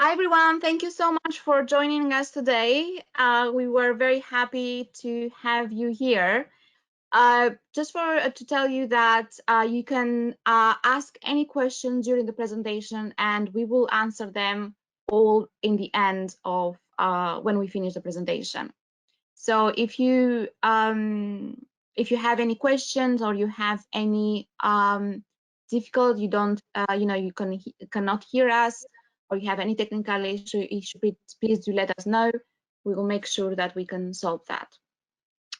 Hi everyone, thank you so much for joining us today. We were very happy to have you here. Just for to tell you that you can ask any questions during the presentation, and we will answer them all in the end of when we finish the presentation. So if you have any questions or you have any difficult, you don't you cannot hear us, or you have any technical issue, please do let us know. We will make sure that we can solve that.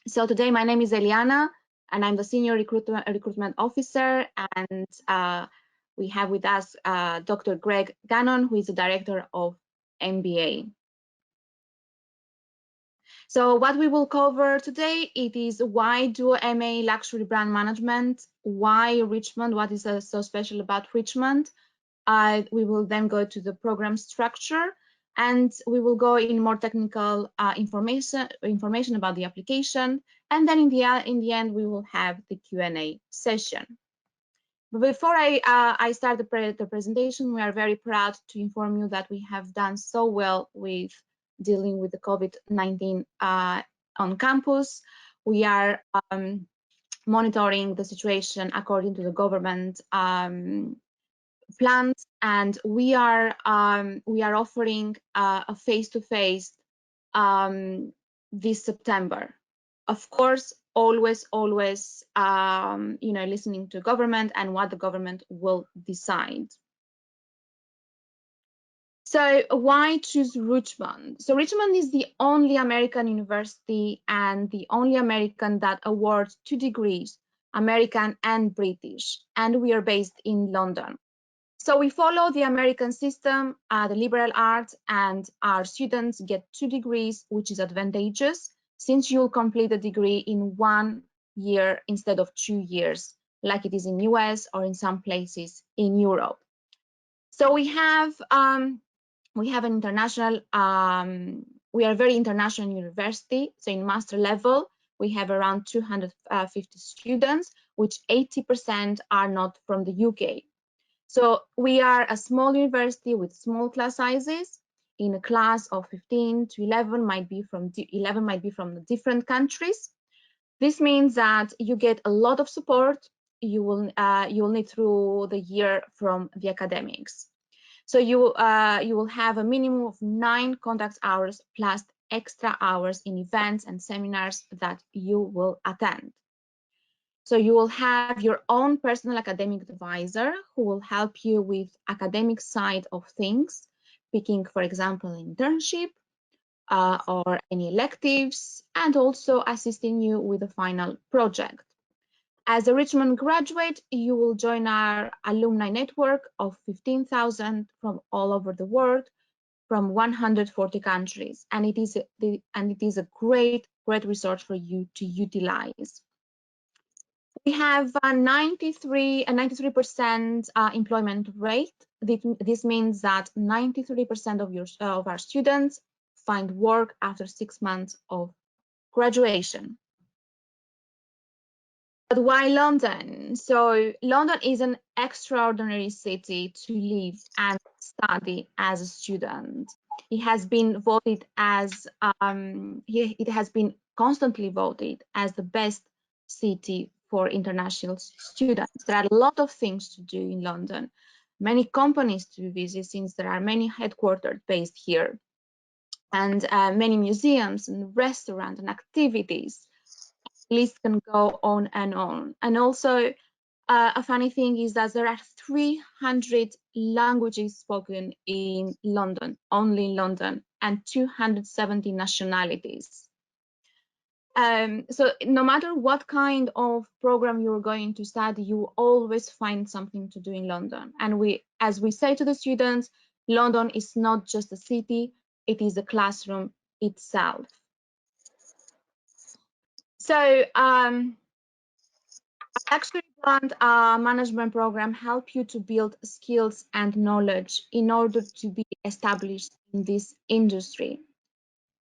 So today my name is Eliana and I'm the senior recruitment officer, and we have with us Dr. Greg Gannon, who is the director of MBA. So what we will cover today, it is why do MA luxury brand management, why Richmond, what is so special about Richmond. We will then go to the program structure, and we will go in more technical information about the application, and then in the end we will have the Q&A session. But before I start the presentation, we are very proud to inform you that we have done so well with dealing with the COVID-19 on campus. We are monitoring the situation according to the government plans, and we are offering a face-to-face this September. Of course, always listening to government and what the government will decide. So why choose Richmond? So Richmond is the only American university and the only American that awards 2 degrees, American and British, and we are based in London. So we follow the American system, the liberal arts, and our students get 2 degrees, which is advantageous since you'll complete a degree in 1 year instead of 2 years, like it is in US or in some places in Europe. So we have an international, we are a very international university. So in master level, we have around 250 students, which 80% are not from the UK. So we are a small university with small class sizes. In a class of 15 to 11 might be from the different countries. This means that you get a lot of support you will need through the year from the academics. So you will have a minimum of 9 contact hours plus extra hours in events and seminars that you will attend. So you will have your own personal academic advisor who will help you with academic side of things, picking, for example, an internship or any electives, and also assisting you with the final project. As a Richmond graduate, you will join our alumni network of 15,000 from all over the world, from 140 countries, and it is a great resource for you to utilize. We have a 93% employment rate. This means that 93% of our students find work after 6 months of graduation. But why London? So London is an extraordinary city to live and study as a student. It has been voted as it has been constantly voted as the best city for international students. There are a lot of things to do in London, many companies to visit since there are many headquarters based here, and many museums and restaurants and activities. List can go on. And also a funny thing is that there are 300 languages spoken in London, only in London, and 270 nationalities. So no matter what kind of program you're going to study, you always find something to do in London. And as we say to the students, London is not just a city, it is a classroom itself. So luxury brand management program help you to build skills and knowledge in order to be established in this industry.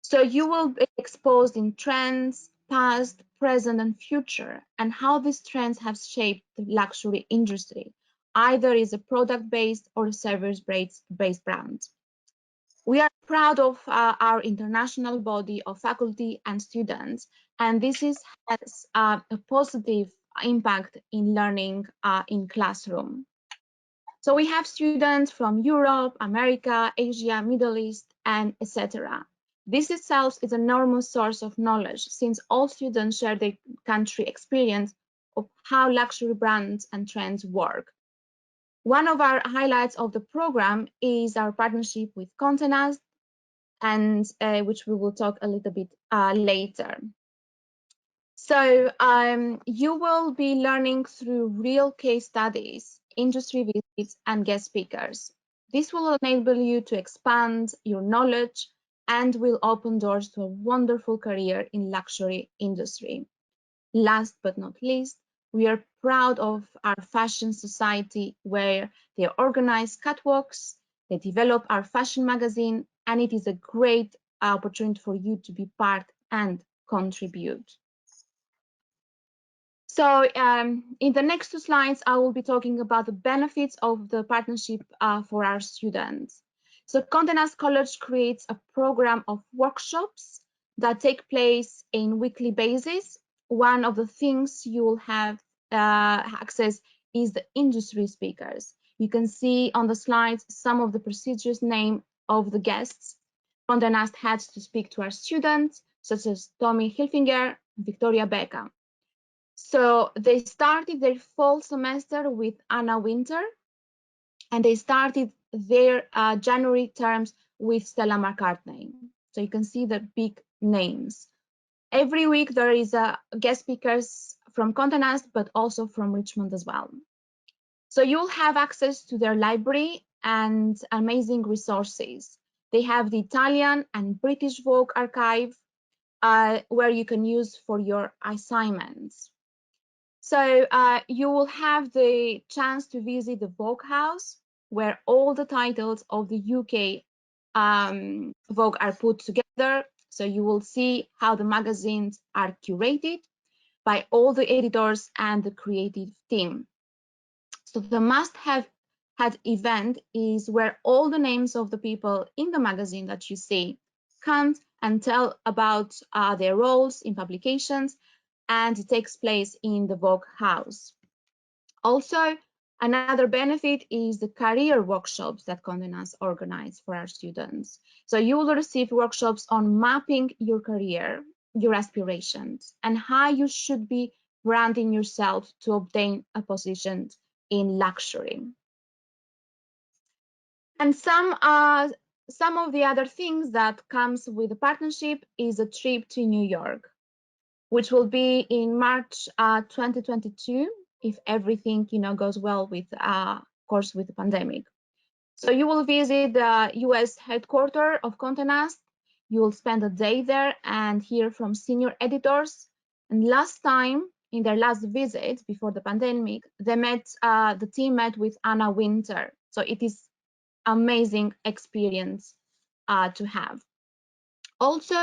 So you will be exposed in trends, past, present, and future, and how these trends have shaped the luxury industry, either is a product-based or service-based brand. We are proud of our international body of faculty and students, and this has a positive impact in learning in classroom. So we have students from Europe, America, Asia, Middle East, and etc. This itself is an enormous source of knowledge since all students share their country experience of how luxury brands and trends work. One of our highlights of the program is our partnership with Condé Nast, and which we will talk a little bit later. So you will be learning through real case studies, industry visits, and guest speakers. This will enable you to expand your knowledge and will open doors to a wonderful career in luxury industry. Last but not least, we are proud of our fashion society where they organize catwalks, they develop our fashion magazine, and it is a great opportunity for you to be part and contribute. So in the next two slides, I will be talking about the benefits of the partnership for our students. So Condé Nast College creates a program of workshops that take place in weekly basis. One of the things you will have access is the industry speakers. You can see on the slides some of the prestigious name of the guests. Condé Nast had to speak to our students, such as Tommy Hilfiger, Victoria Beckham. So they started their fall semester with Anna Wintour, and they started their January terms with Stella McCartney. So you can see the big names. Every week there is a guest speakers from Condé Nast, but also from Richmond as well. So you'll have access to their library and amazing resources. They have the Italian and British Vogue archive where you can use for your assignments. So you will have the chance to visit the Vogue house, where all the titles of the UK Vogue are put together. So you will see how the magazines are curated by all the editors and the creative team. So the must-have had event is where all the names of the people in the magazine that you see come and tell about their roles in publications, and it takes place in the Vogue house. Also, another benefit is the career workshops that Condé Nast organize for our students. So you will receive workshops on mapping your career, your aspirations, and how you should be branding yourself to obtain a position in luxury. And some of the other things that comes with the partnership is a trip to New York, which will be in March 2022, if everything goes well with, of course, with the pandemic. So you will visit the US headquarters of Condé Nast. You will spend a day there and hear from senior editors. And last time, in their last visit before the pandemic, the team met with Anna Wintour. So it is amazing experience to have. Also,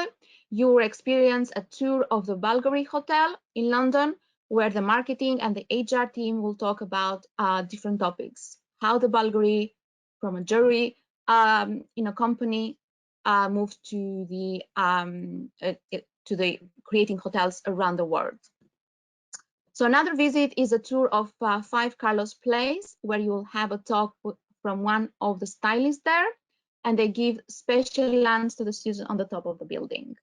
you will experience a tour of the Bulgari Hotel in London, where the marketing and the HR team will talk about different topics. How the Bulgari, from a jury in a company, moved to the creating hotels around the world. So another visit is a tour of 5 Carlos Place, where you will have a talk from one of the stylists there, and they give special lunch to the students on the top of the building.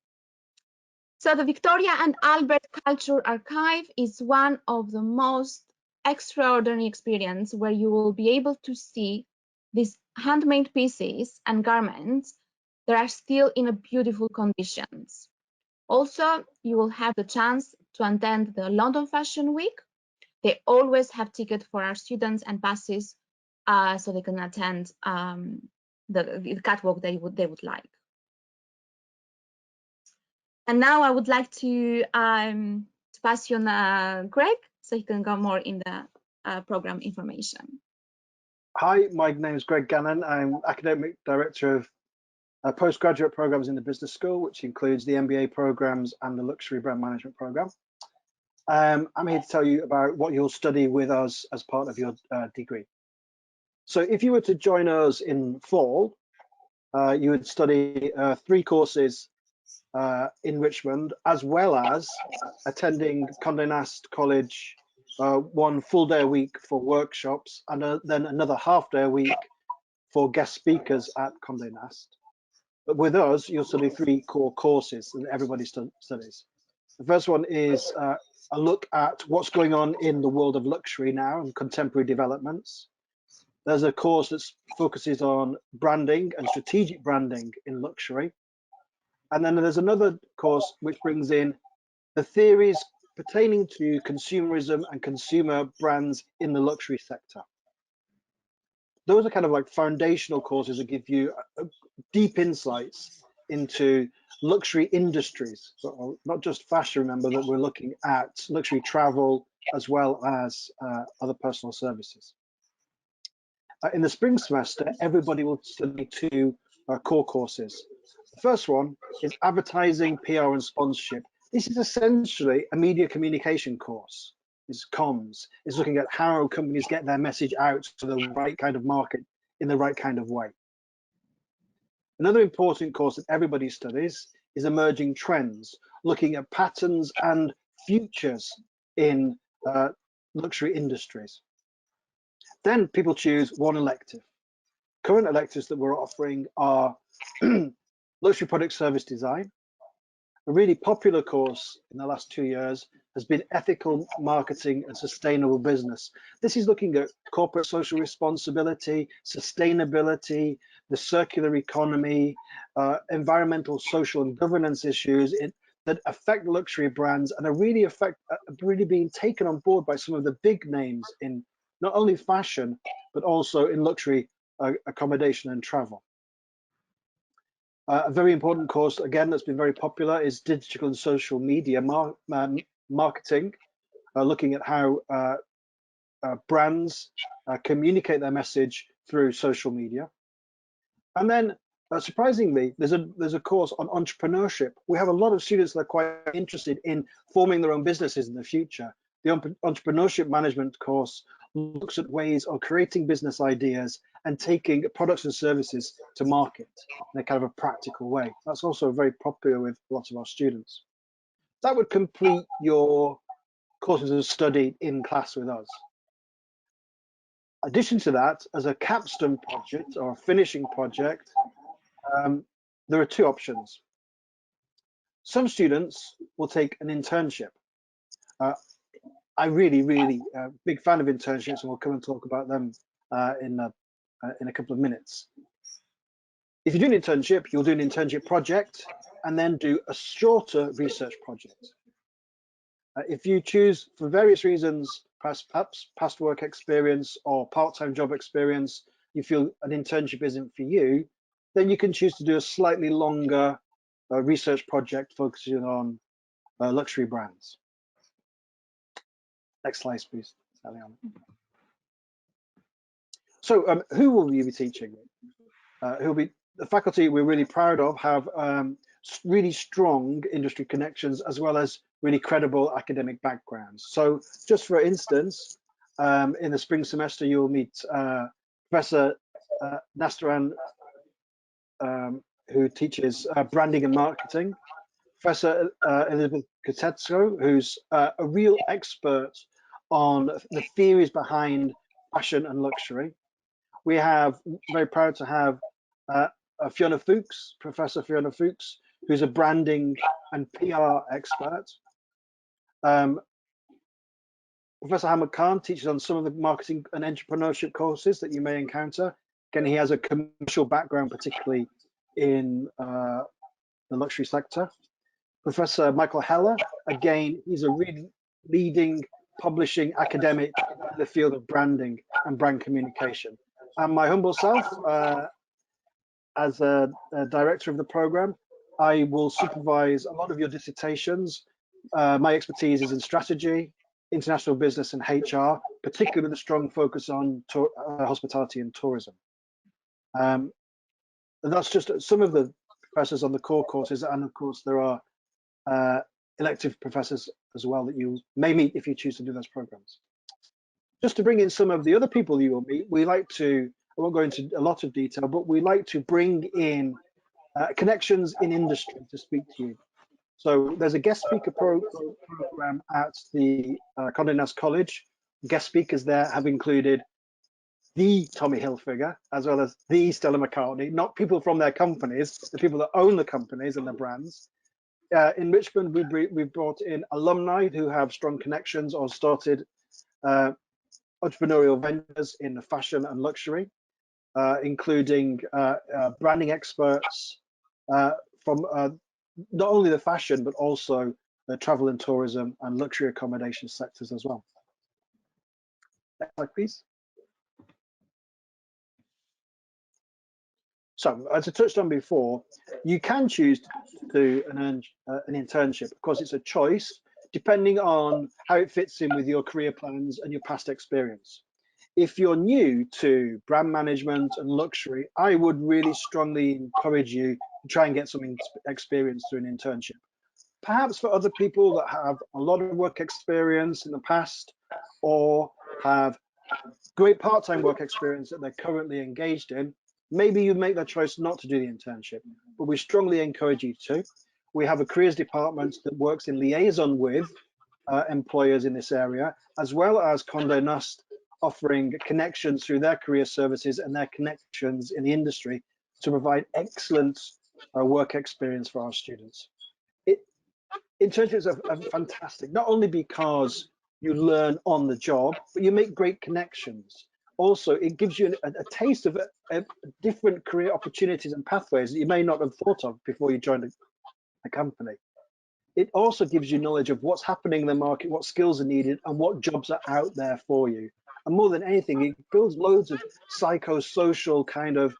So the Victoria and Albert Culture Archive is one of the most extraordinary experience where you will be able to see these handmade pieces and garments that are still in a beautiful conditions. Also, you will have the chance to attend the London Fashion Week. They always have tickets for our students and passes so they can attend the catwalk they would like. And now I would like to pass you on Greg, so he can go more in the program information. Hi, my name is Greg Gannon. I'm Academic Director of postgraduate programs in the Business School, which includes the MBA programs and the Luxury Brand Management program. I'm here to tell you about what you'll study with us as part of your degree. So if you were to join us in fall, you would study 3 courses in Richmond, as well as attending Condé Nast College 1 full day a week for workshops, and then another half day a week for guest speakers at Condé Nast. But with us, you'll study 3 core courses that everybody studies. The first one is a look at what's going on in the world of luxury now and contemporary developments. There's a course that focuses on branding and strategic branding in luxury. And then there's another course which brings in the theories pertaining to consumerism and consumer brands in the luxury sector. Those are kind of like foundational courses that give you deep insights into luxury industries. So not just fashion, remember that we're looking at luxury travel as well as other personal services. In the spring semester, everybody will study 2 core courses. The first one is advertising, PR and sponsorship. This is essentially a media communication course. It's comms. It's looking at how companies get their message out to the right kind of market in the right kind of way. Another important course that everybody studies is emerging trends, looking at patterns and futures in luxury industries. Then people choose one elective. Current electives that we're offering are luxury product service design. A really popular course in the last 2 years has been ethical marketing and sustainable business. This is looking at corporate social responsibility, sustainability, the circular economy, environmental, social and governance issues that affect luxury brands and are really being taken on board by some of the big names in not only fashion, but also in luxury accommodation and travel. A very important course, again, that's been very popular is digital and social media marketing, looking at how brands communicate their message through social media. And then, surprisingly, there's a course on entrepreneurship. We have a lot of students that are quite interested in forming their own businesses in the future. The entrepreneurship management course looks at ways of creating business ideas and taking products and services to market in a kind of a practical way. That's also very popular with lots of our students. That would complete your courses of study in class with us. In addition to that, as a capstone project or a finishing project, there are 2 options. Some students will take an internship. I'm really big fan of internships, and we'll come and talk about them in a couple of minutes. If you do an internship, you'll do an internship project and then do a shorter research project. If you choose, for various reasons, perhaps past work experience or part-time job experience, you feel an internship isn't for you, then you can choose to do a slightly longer research project focusing on luxury brands. Next slide, please, Eliana. So who will you be teaching? Who'll be the faculty we're really proud of have really strong industry connections as well as really credible academic backgrounds. So just for instance, in the spring semester, you'll meet Professor Nastaran, who teaches branding and marketing, Professor Elizabeth Kotetsko, who's a real expert on the theories behind fashion and luxury. We have very proud to have Fiona Fuchs, Professor Fiona Fuchs, who's a branding and PR expert. Professor Hamid Khan teaches on some of the marketing and entrepreneurship courses that you may encounter. Again, he has a commercial background, particularly in the luxury sector. Professor Michael Heller, again, he's a really leading publishing academic in the field of branding and brand communication. And my humble self, as a director of the program, I will supervise a lot of your dissertations. My expertise is in strategy, international business and HR, particularly with a strong focus on hospitality and tourism. And that's just some of the professors on the core courses, and of course there are elective professors as well that you may meet if you choose to do those programs. Just to bring in some of the other people you will meet, we like to I won't go into a lot of detail, but we like to bring in connections in industry to speak to you. So there's a guest speaker program at the Condé Nast College. Guest speakers there have included the Tommy Hilfiger, as well as the Stella McCartney, not people from their companies, the people that own the companies and the brands. In Richmond, we've brought in alumni who have strong connections or started entrepreneurial ventures in the fashion and luxury, including branding experts from not only the fashion, but also the travel and tourism and luxury accommodation sectors as well. Next slide, please. So, as I touched on before, you can choose to do an internship. Of course, it's a choice depending on how it fits in with your career plans and your past experience. If you're new to brand management and luxury, I would really strongly encourage you to try and get some experience through an internship. Perhaps for other people that have a lot of work experience in the past or have great part-time work experience that they're currently engaged in, maybe you make that choice not to do the internship, but we strongly encourage you to. We have a careers department that works in liaison with employers in this area, as well as Condé Nast offering connections through their career services and their connections in the industry to provide excellent work experience for our students. Internships are fantastic, not only because you learn on the job, but you make great connections. Also, it gives you a taste of different career opportunities and pathways that you may not have thought of before you joined a company. It also gives you knowledge of what's happening in the market, what skills are needed, and what jobs are out there for you. And more than anything, it builds loads of psychosocial kind of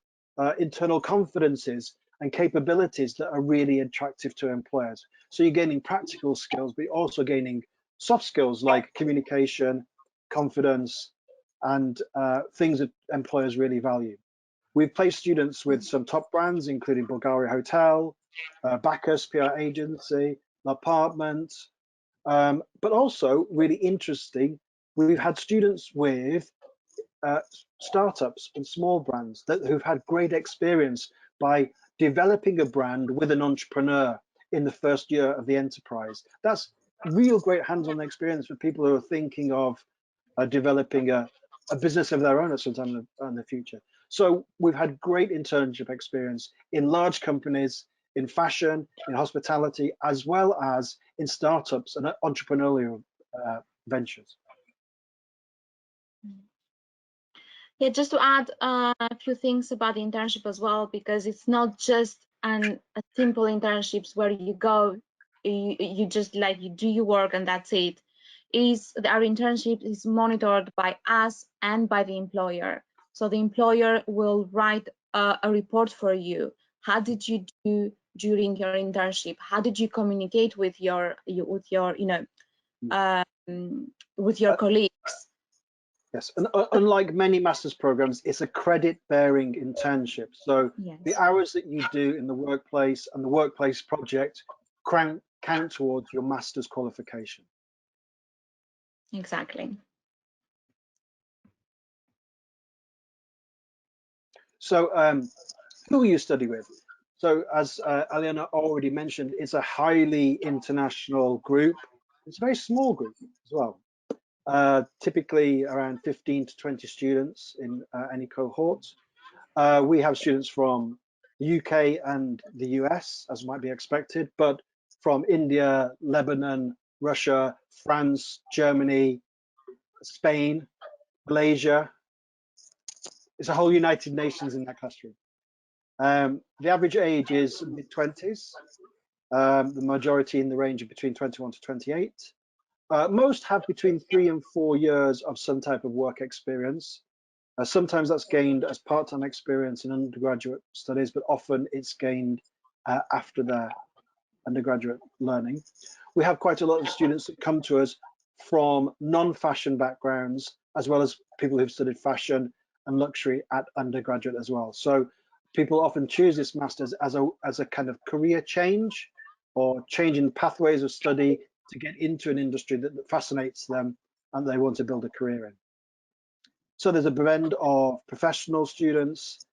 internal confidences and capabilities that are really attractive to employers. So you're gaining practical skills, but you're also gaining soft skills like communication, confidence, and things that employers really value. We've placed students with some top brands, including Bulgaria Hotel, Bacchus PR Agency, Apartment, but also really interesting, we've had students with startups and small brands who've had great experience by developing a brand with an entrepreneur in the first year of the enterprise. That's real great hands-on experience for people who are thinking of developing a business of their own at some time in the future. So we've had great internship experience in large companies, in fashion, in hospitality, as well as in startups and entrepreneurial ventures. Yeah, just to add a few things about the internship as well, because it's not just a simple internships where you go, you just like you do your work and that's it. Our internship is monitored by us and by the employer. So the employer will write a report for you. How did you do during your internship? How did you communicate with your colleagues? Yes, and unlike many master's programs, it's a credit-bearing internship. So yes, the hours that you do in the workplace and the workplace project count towards your master's qualification. Exactly. So who will you study with? So as Eliana already mentioned, it's a highly international group. It's a very small group as well. Typically around 15 to 20 students in any cohort. We have students from the UK and the US, as might be expected, but from India, Lebanon, Russia, France, Germany, Spain, Malaysia. It's a whole United Nations in that classroom. The average age is mid-20s, the majority in the range of between 21 to 28. Most have between 3 and 4 years of some type of work experience. Sometimes that's gained as part-time experience in undergraduate studies, but often it's gained after their undergraduate learning. We have quite a lot of students that come to us from non-fashion backgrounds, as well as people who've studied fashion and luxury at undergraduate as well. So people often choose this master's as a kind of career change or change in pathways of study to get into an industry that fascinates them and they want to build a career in. So there's a blend of professional students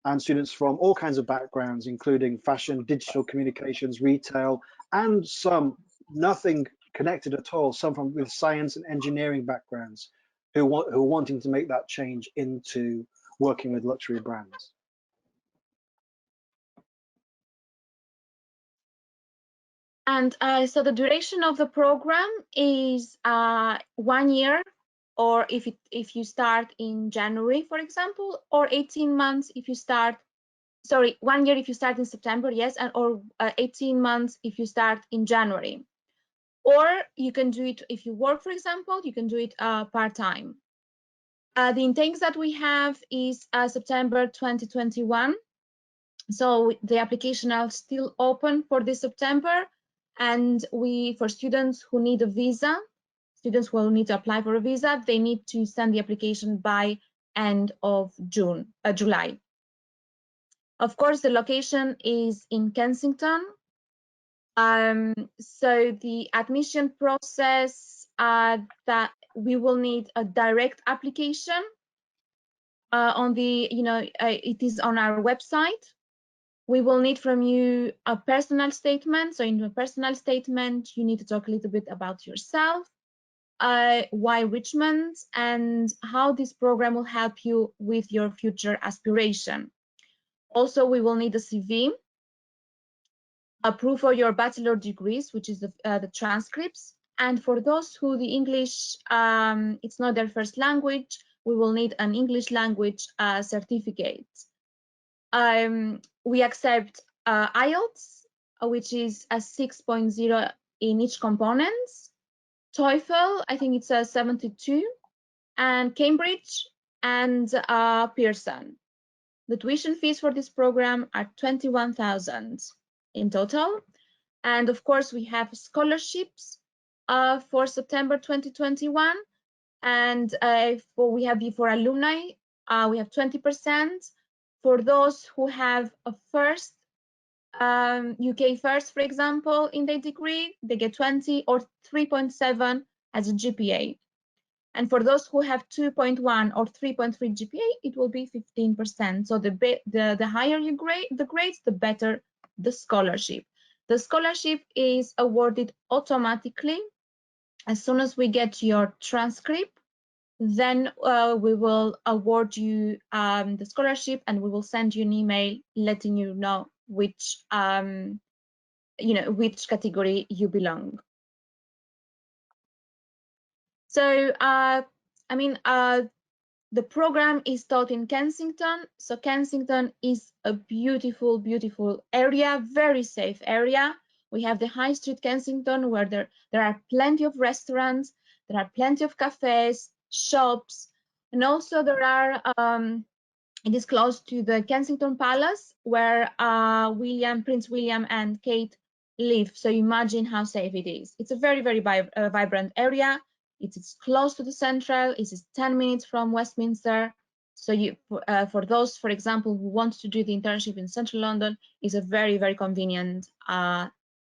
and students from all kinds of backgrounds, including fashion, digital communications, retail, and some nothing connected at all, some from with science and engineering backgrounds who are wanting to make that change into working with luxury brands. And so the duration of the program is 1 year, or if you start in January, for example, or 18 months if you start, sorry, 1 year if you start in September, yes, and or 18 months if you start in January. Or you can do it if you work, for example, you can do it part-time. The intakes that we have is September 2021. So the application are still open for this September, and for students who need a visa, students who will need to apply for a visa, they need to send the application by end of July. Of course, the location is in Kensington. So the admission process that we will need a direct application on the, it is on our website. We will need from you a personal statement. So in a personal statement, you need to talk a little bit about yourself, why Richmond, and how this program will help you with your future aspiration. Also, we will need a CV, a proof of your bachelor degrees, which is the transcripts. And for those who the English, it's not their first language, we will need an English language certificate. We accept IELTS, which is a 6.0 in each component. TOEFL, I think it's a 72, and Cambridge and Pearson. The tuition fees for this program are 21,000 in total. And of course, we have scholarships for September 2021. And for alumni, we have 20%. For those who have a first, UK first, for example, in their degree, they get 20 or 3.7 as a GPA. And for those who have 2.1 or 3.3 GPA, it will be 15%. So the higher you grade, the grades, the better the scholarship. The scholarship is awarded automatically as soon as we get your transcript. Then we will award you the scholarship, and we will send you an email letting you know which which category you belong. So the program is taught in Kensington. So Kensington is a beautiful, beautiful area, very safe area. We have the High Street Kensington, where there are plenty of restaurants, there are plenty of cafes, shops, and also there are, it is close to the Kensington Palace, where Prince William and Kate live. So imagine how safe it is. It's a very, very vibrant area. It's close to the central. It's 10 minutes from Westminster. So for those, for example, who want to do the internship in central London, is a very, very convenient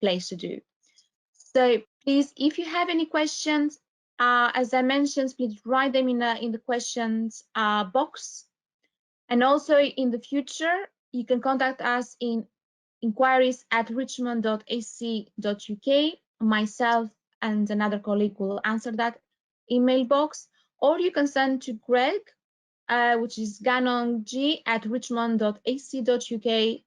place to do. So please, if you have any questions, as I mentioned, please write them in the questions box. And also in the future, you can contact us in inquiries@richmond.ac.uk. Myself and another colleague will answer that email box, or you can send to Greg, which is gannong@richmond.ac.uk,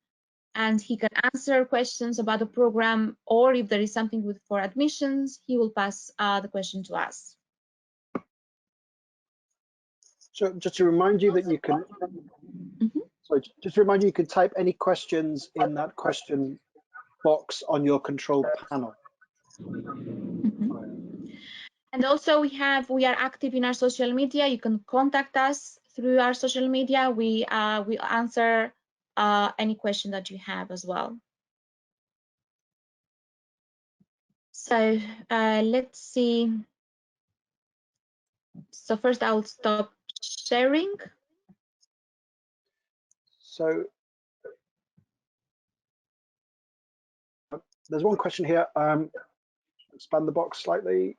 and he can answer questions about the program, or if there is something for admissions, he will pass the question to us. So just to remind you that you can, just to remind you, you can type any questions in that question box on your control panel. And also we are active in our social media. You can contact us through our social media. We answer any question that you have as well. So let's see. So first I'll stop sharing. So there's one question here. Expand the box slightly.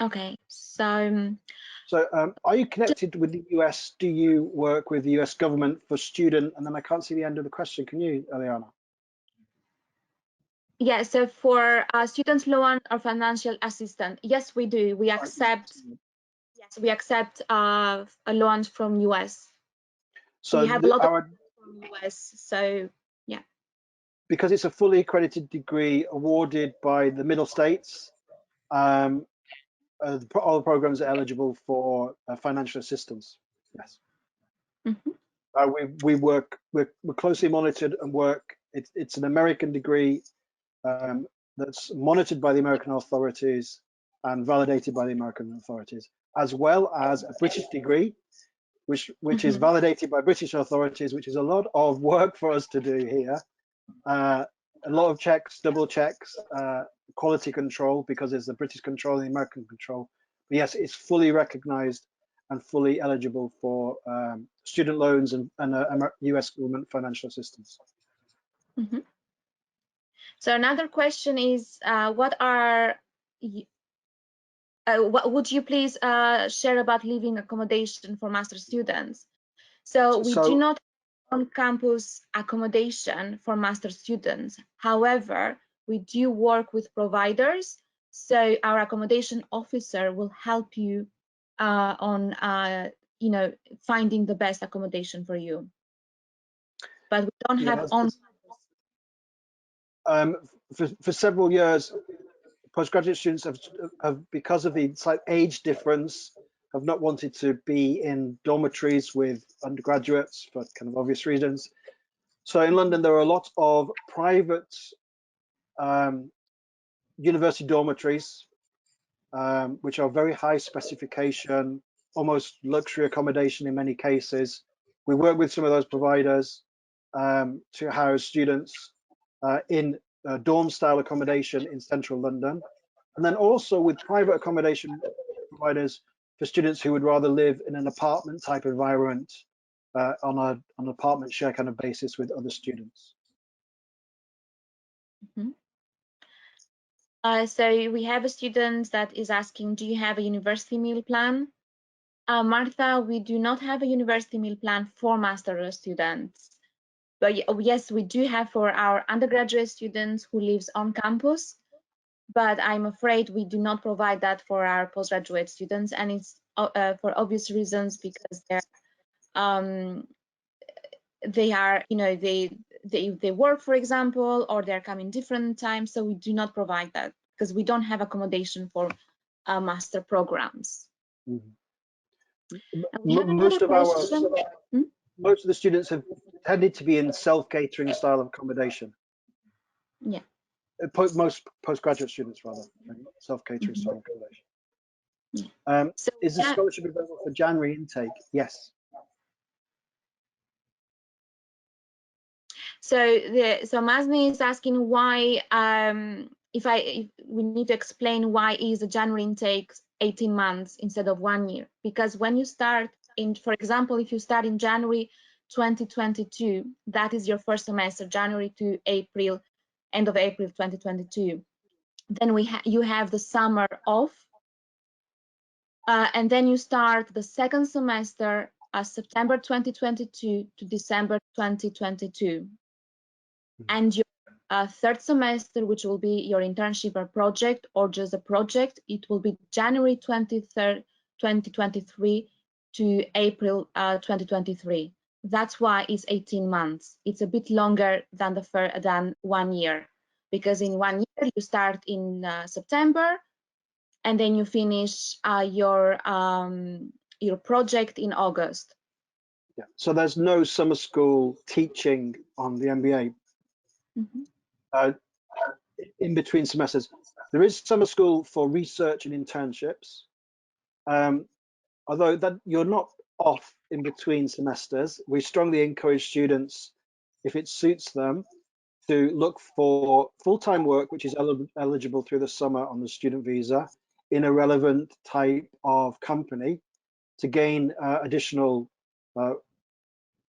Okay, so are you connected with the US? Do you work with the US government for student? And then I can't see the end of the question. Can you, Eliana? yeah, so for student loan or financial assistance, yes, we do. We accept, yes, we accept a loan from US. So We have a lot of from US. So yeah. because it's a fully accredited degree awarded by the Middle States, all the programs are eligible for financial assistance. Yes. Mm-hmm. We're closely monitored and work. It's an American degree that's monitored by the American authorities and validated by the American authorities, as well as a British degree, which is validated by British authorities, which is a lot of work for us to do here. A lot of checks, double checks, quality control, because there's the British control and the American control. But yes, it's fully recognized and fully eligible for student loans and US government financial assistance. Mm-hmm. So another question is, what would you please share about living accommodation for master students? So we do not have on-campus accommodation for master students. However, we do work with providers. So our accommodation officer will help you on finding the best accommodation for you. But we don't have on. For several years, postgraduate students have because of the slight age difference, have not wanted to be in dormitories with undergraduates for kind of obvious reasons. So in London, there are a lot of private university dormitories, which are very high specification, almost luxury accommodation in many cases. We work with some of those providers to house students in dorm style accommodation in central London, and then also with private accommodation providers for students who would rather live in an apartment type environment on an apartment share kind of basis with other students. Mm-hmm. So we have a student that is asking, do you have a university meal plan? Martha, we do not have a university meal plan for master students. But yes, we do have for our undergraduate students who lives on campus. But I'm afraid we do not provide that for our postgraduate students, and it's for obvious reasons, because they are, they work, for example, or they're coming different times, so we do not provide that because we don't have accommodation for master programs. Most of the students have tended to be in self-catering style of accommodation. Yeah. Most postgraduate students, rather, self-catering style of accommodation. Yeah. Is the scholarship available for January intake? Yes. So Masni is asking why, if we need to explain why is a January intake 18 months instead of 1 year, because when you start in, for example, if you start in January 2022, that is your first semester, January to April, end of April 2022. Then you have the summer off, and then you start the second semester September 2022 to December 2022. And your third semester, which will be your internship or project, or just a project, it will be January 23rd, 2023 to April 2023. That's why it's 18 months. It's a bit longer than 1 year, because in 1 year you start in September, and then you finish your project in August. Yeah. So there's no summer school teaching on the MBA. In between semesters. There is summer school for research and internships, although that you're not off in between semesters. We strongly encourage students, if it suits them, to look for full-time work, which is eligible through the summer on the student visa, in a relevant type of company, to gain additional, well,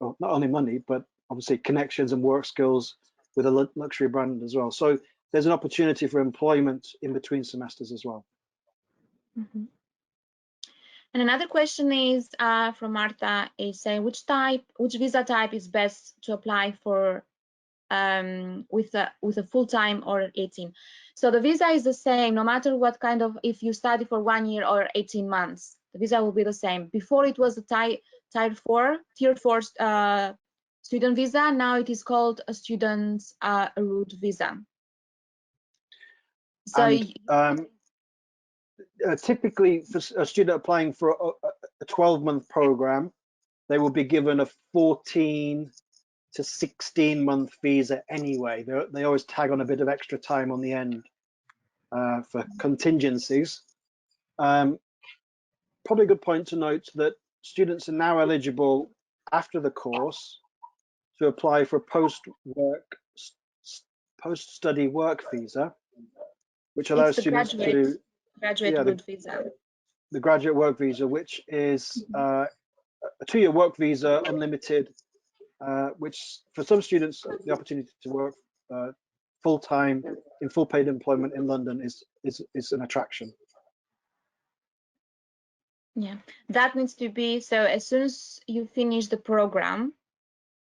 not only money, but obviously connections and work skills with a luxury brand as well. So there's an opportunity for employment in between semesters as well. Mhm. And another question is from Martha, is saying which visa type is best to apply for with a full-time or 18. So the visa is the same no matter what kind of, if you study for 1 year or 18 months, the visa will be the same. Before it was a tier 4 student visa. Now it is called a student's route visa. So And typically for a student applying for a 12-month program, they will be given a 14 to 16-month visa anyway. They always tag on a bit of extra time on the end for contingencies. Probably a good point to note that students are now eligible after the course to apply for a post-study work visa, which it's allows the students to graduate route visa. the graduate work visa, which is a 2-year work visa, unlimited, which for some students the opportunity to work full-time in full paid employment in London is an attraction. Yeah, that needs to be, so as soon as you finish the program,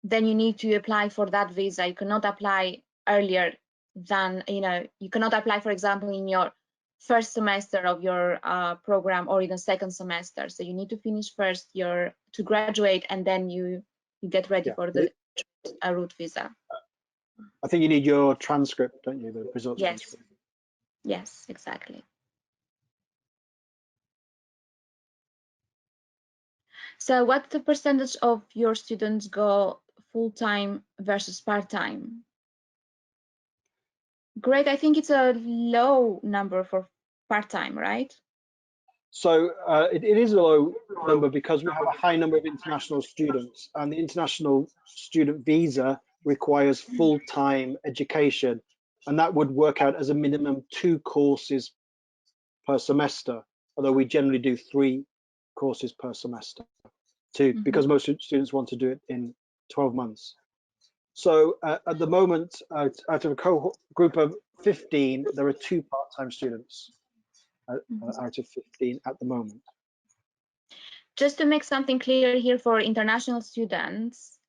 then you need to apply for that visa. You cannot apply earlier than, you cannot apply, for example, in your first semester of your program or in the second semester. So you need to finish first to graduate, and then you get ready for the route visa. I think you need your transcript, don't you? The results transcript. Yes, exactly. So what's the percentage of your students go full-time versus part-time? Greg, I think it's a low number for part-time, right? So it is a low number because we have a high number of international students, and the international student visa requires full-time education, and that would work out as a minimum 2 courses per semester, although we generally do 3 courses per semester because most students want to do it in 12 months. So at the moment, out of a group of 15, there are 2 part-time students out of 15 at the moment. Just to make something clear here for international students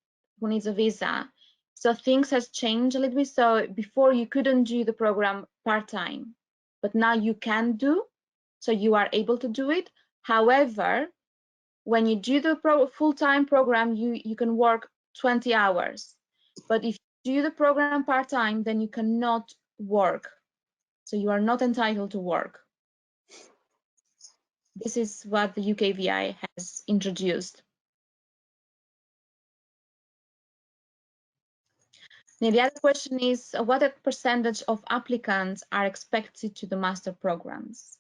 who needs a visa, so things has changed a little bit. So before you couldn't do the program part-time, but now you can do, so you are able to do it. However, when you do the full-time program, you can work 20 hours. But if you do the program part-time, then you cannot work. So you are not entitled to work. This is what the UKVI has introduced. Now, the other question is, what percentage of applicants are expected to the master programs?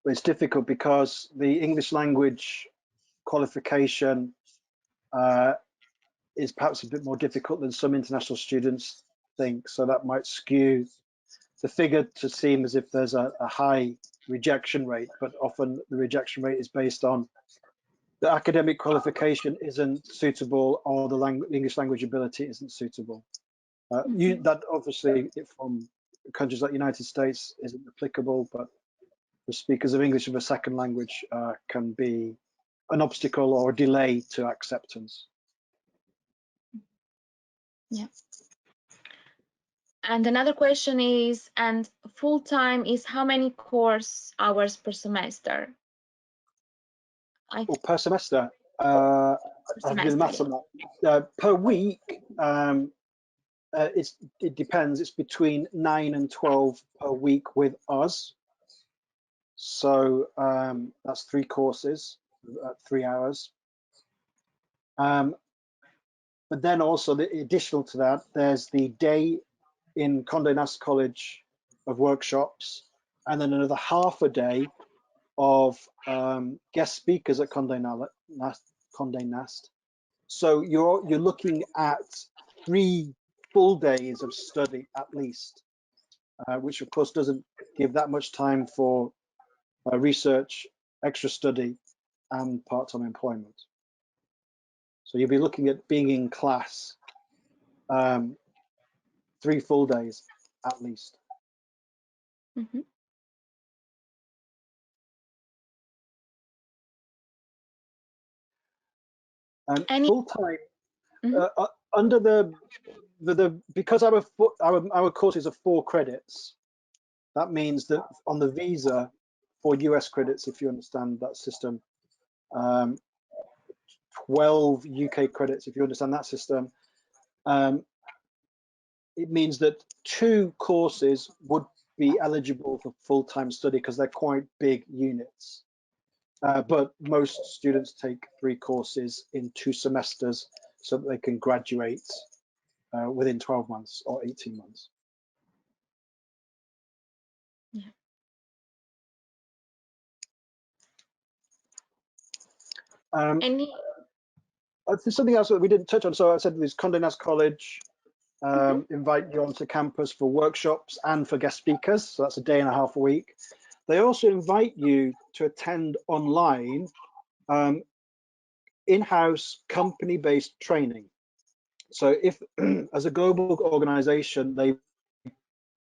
Well, it's difficult because the English language qualification is perhaps a bit more difficult than some international students think. So that might skew the figure to seem as if there's a high rejection rate, but often the rejection rate is based on the academic qualification isn't suitable or the English language ability isn't suitable. That obviously from countries like the United States isn't applicable, but for speakers of English as a second language can be an obstacle or a delay to acceptance. Yeah. And another question is, and full-time is how many course hours per semester? Per semester, I have to do the maths on that. Per week, it depends. It's between 9 and 12 per week with us. So that's 3 courses at 3 hours. But then also, additional to that, there's the day in Condé Nast College of workshops, and then another half a day of guest speakers at Condé Nast. So you're looking at 3 full days of study at least, which of course doesn't give that much time for research, extra study, and part-time employment. So you'll be looking at being in class 3 full days at least. Full-time, Mhm. under because our courses are 4 credits, that means that on the visa for US credits, if you understand that system, 12 UK credits, if you understand that system, it means that 2 courses would be eligible for full-time study because they're quite big units. But most students take 3 courses in 2 semesters so that they can graduate within 12 months or 18 months. Yeah. Any? There's something else that we didn't touch on. So I said there's Condé Nast College invite you onto campus for workshops and for guest speakers. So that's a day and a half a week. They also invite you to attend online in-house company-based training. So if, as a global organization, they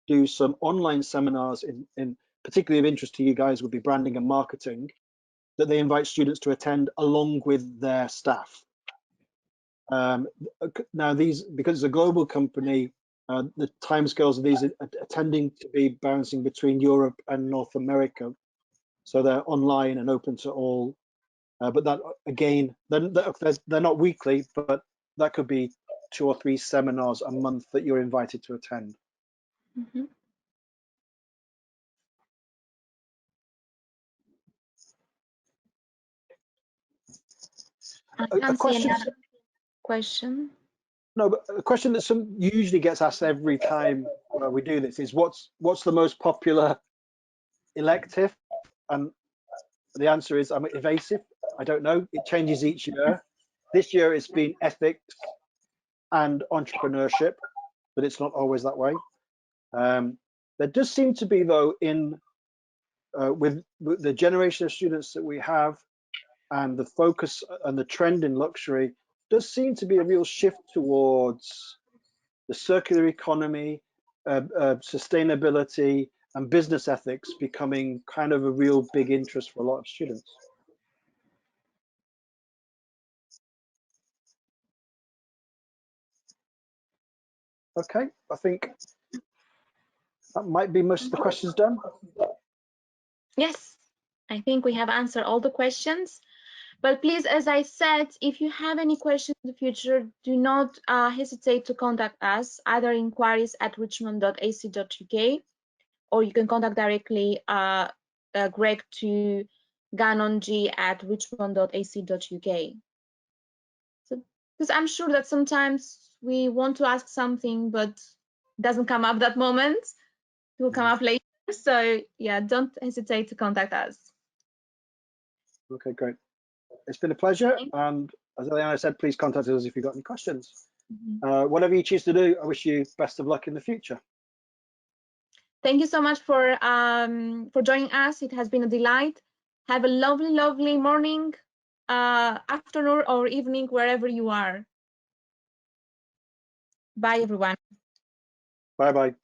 do some online seminars in particularly of interest to you guys would be branding and marketing, that they invite students to attend along with their staff. Now these, because it's a global company, the timescales of these are tending to be bouncing between Europe and North America. So they're online and open to all. But that, again, they're not weekly, but that could be 2 or 3 seminars a month that you're invited to attend. Mm-hmm. I can't see any other question. No, but a question that usually gets asked every time we do this is what's the most popular elective? And the answer is I'm evasive. I don't know. It changes each year. This year it's been ethics and entrepreneurship, but it's not always that way. There does seem to be, though, with the generation of students that we have and the focus and the trend in luxury, does seem to be a real shift towards the circular economy, sustainability, and business ethics becoming kind of a real big interest for a lot of students. Okay, I think that might be most of the questions done. Yes, I think we have answered all the questions. But please, as I said, if you have any questions in the future, do not hesitate to contact us, either inquiries@richmond.ac.uk, or you can contact directly Greg to gannong@richmond.ac.uk. So, because I'm sure that sometimes we want to ask something, but it doesn't come up that moment. It will come up later. So yeah, don't hesitate to contact us. Okay, great. It's been a pleasure. And as Eliana said, please contact us if you've got any questions. Whatever you choose to do, I wish you best of luck in the future. Thank you so much for joining us. It has been a delight. Have a lovely, lovely morning, afternoon, or evening, wherever you are. Bye, everyone. Bye-bye.